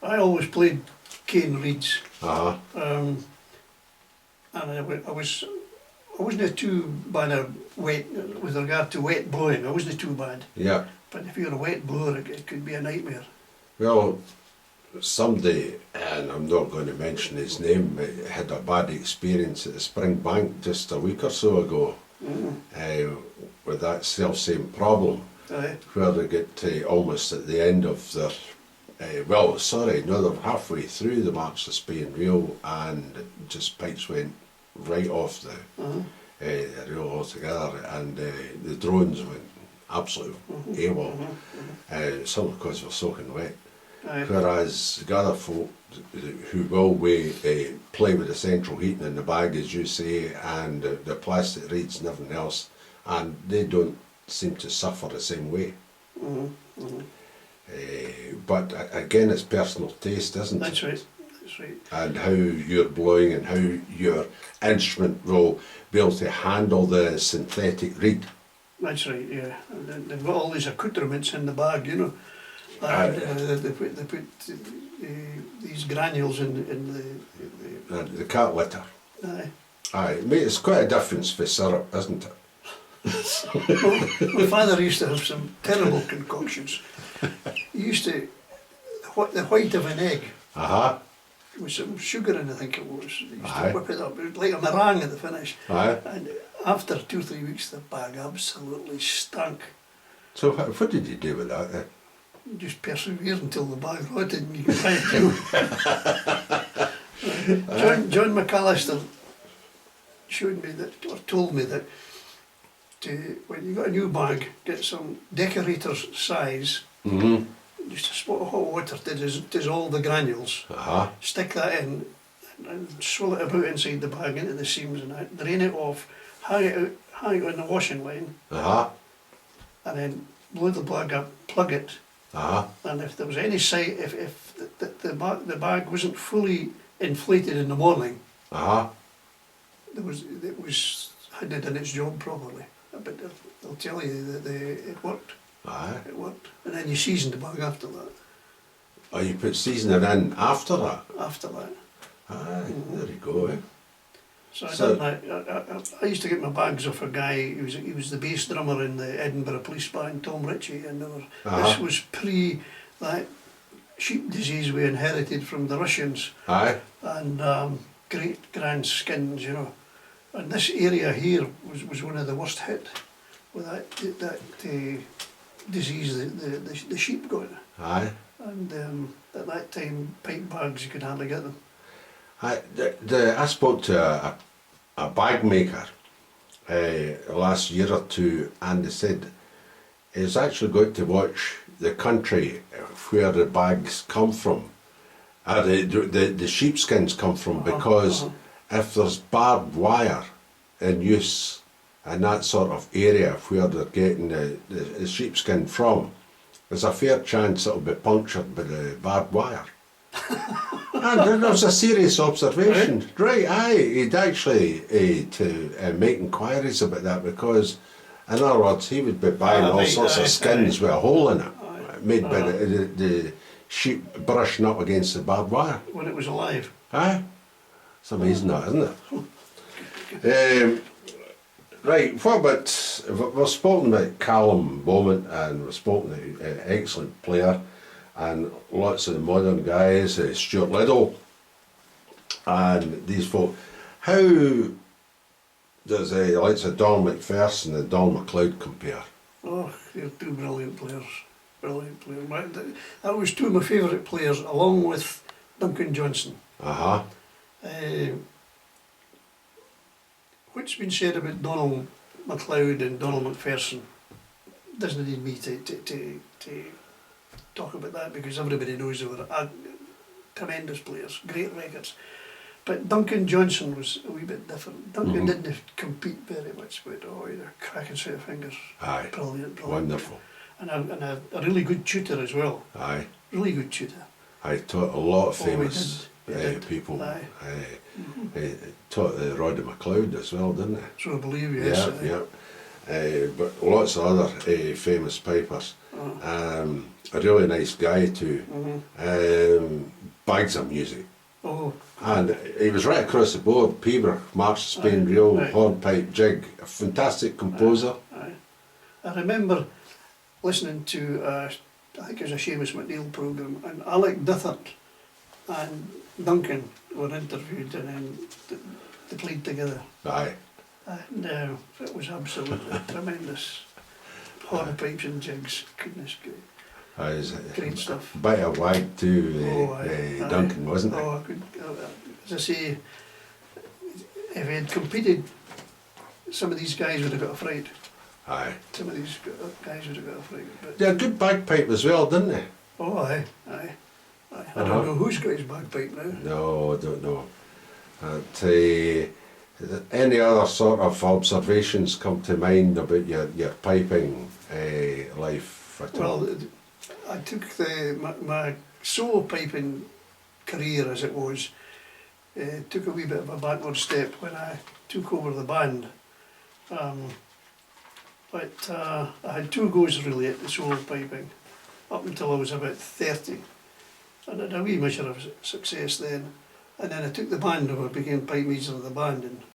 I always played cane reeds. Uh-huh. And I wasn't too bad at wet, with regard to wet blowing, I wasn't too bad. Yeah. But if you're a wet blower, it could be a nightmare. Well, somebody, and I'm not going to mention his name, had a bad experience at the Spring Bank just a week or so ago with that self-same problem, where they get to almost at the end of their, they're halfway through the March of Spain reel, and just pipes went right off the reel altogether, and the drones went absolute AWOL, some because they were soaking wet. Whereas the other folk who will play with the central heating in the bag, as you say, and the plastic reeds and everything else, and they don't seem to suffer the same way. But again, it's personal taste, isn't it? That's right. That's right. And how you're blowing and how your instrument will be able to handle the synthetic reed. That's right, yeah. And they've got all these accoutrements in the bag, you know. And they put these granules in the cat litter. Aye. Aye, mate, it's quite a difference for syrup, isn't it? Well, my father used to have some terrible concoctions. He used to, the white of an egg, with some sugar in it, I think it was. He used to whip it up, it was like a meringue at the finish. And after 2 or 3 weeks, the bag absolutely stank. So what did you do with that then? Just persevere until the bag rotted and you could buy it new. John McAllister showed me that, or told me that, when you got a new bag, get some decorator's size, just a spot of hot water to dissolve the granules, stick that in and swirl it about inside the bag into the seams and that, drain it off, hang it on the washing line, and then blow the bag up, plug it, and if there was any sight, if the bag wasn't fully inflated in the morning, it hadn't done its job properly. But they'll tell you that it worked. It worked. And then you seasoned the bag after that. Oh, you put seasoning in after that? After that. There you go, eh? So I used to get my bags off a guy, he was the bass drummer in the Edinburgh Police Band, Tom Ritchie, and this was pre that sheep disease we inherited from the Russians. And great grand skins, you know. And this area here was one of the worst hit with that disease the sheep got. And at that time, pipe bags, you could hardly get them. I spoke to a bag maker last year or two, and they said he's actually got to watch the country where the bags come from, the sheepskins come from, because if there's barbed wire in use in that sort of area where they're getting the sheepskin from, there's a fair chance it'll be punctured by the barbed wire. And there's a serious observation. He'd actually to make inquiries about that, because in other words, he would be buying all sorts of skins with a hole in it, made by the sheep brushing up against the barbed wire. When it was alive. It's amazing that, isn't it? Right, what about, we've spoken about Callum Bowman, and we've spoken about an excellent player, and lots of the modern guys, Stuart Liddell, and these folk. How does the likes of Donald McPherson and Donald McLeod compare? Oh, they're two brilliant players. Brilliant players. That was two of my favourite players, along with Duncan Johnson. What's been said about Donald McLeod and Donald McPherson doesn't need me to talk about that, because everybody knows they were tremendous players, great records. But Duncan Johnson was a wee bit different. Duncan didn't compete very much, but he had a cracking set of fingers. Brilliant. Wonderful. And a really good tutor as well. Really good tutor. I taught a lot of famous people. Taught Roddy McLeod as well, didn't he? So I believe, yes. But lots of other famous pipers. A really nice guy too. Bagsand music. Oh, And he was right across the board, Peeber, March, Spain, Reel, right. hornpipe, jig, a fantastic composer. aye. I remember listening to, I think it was a Seamus McNeill programme, and Alec Duthart and Duncan were interviewed, and then they played together. Aye. And it was absolutely tremendous. Hornpipes and jigs, goodness gracious. Great stuff. Bit of wag too, Aye. Duncan, wasn't it? Oh, I could, as I say, if he had competed, some of these guys would have got a fright. Aye. Some of these guys would have got a fright. But, They had good bagpipe as well, didn't they? oh, aye. I don't know who's got his bagpipe now. No, I don't know. Any other sort of observations come to mind about your piping life at all? Well, I took my solo piping career, as it was, took a wee bit of a backward step when I took over the band. But I had two goes really at the solo piping, up until I was about 30. And I had a wee measure of success then. And then I took the band over, became pipe major of the band, and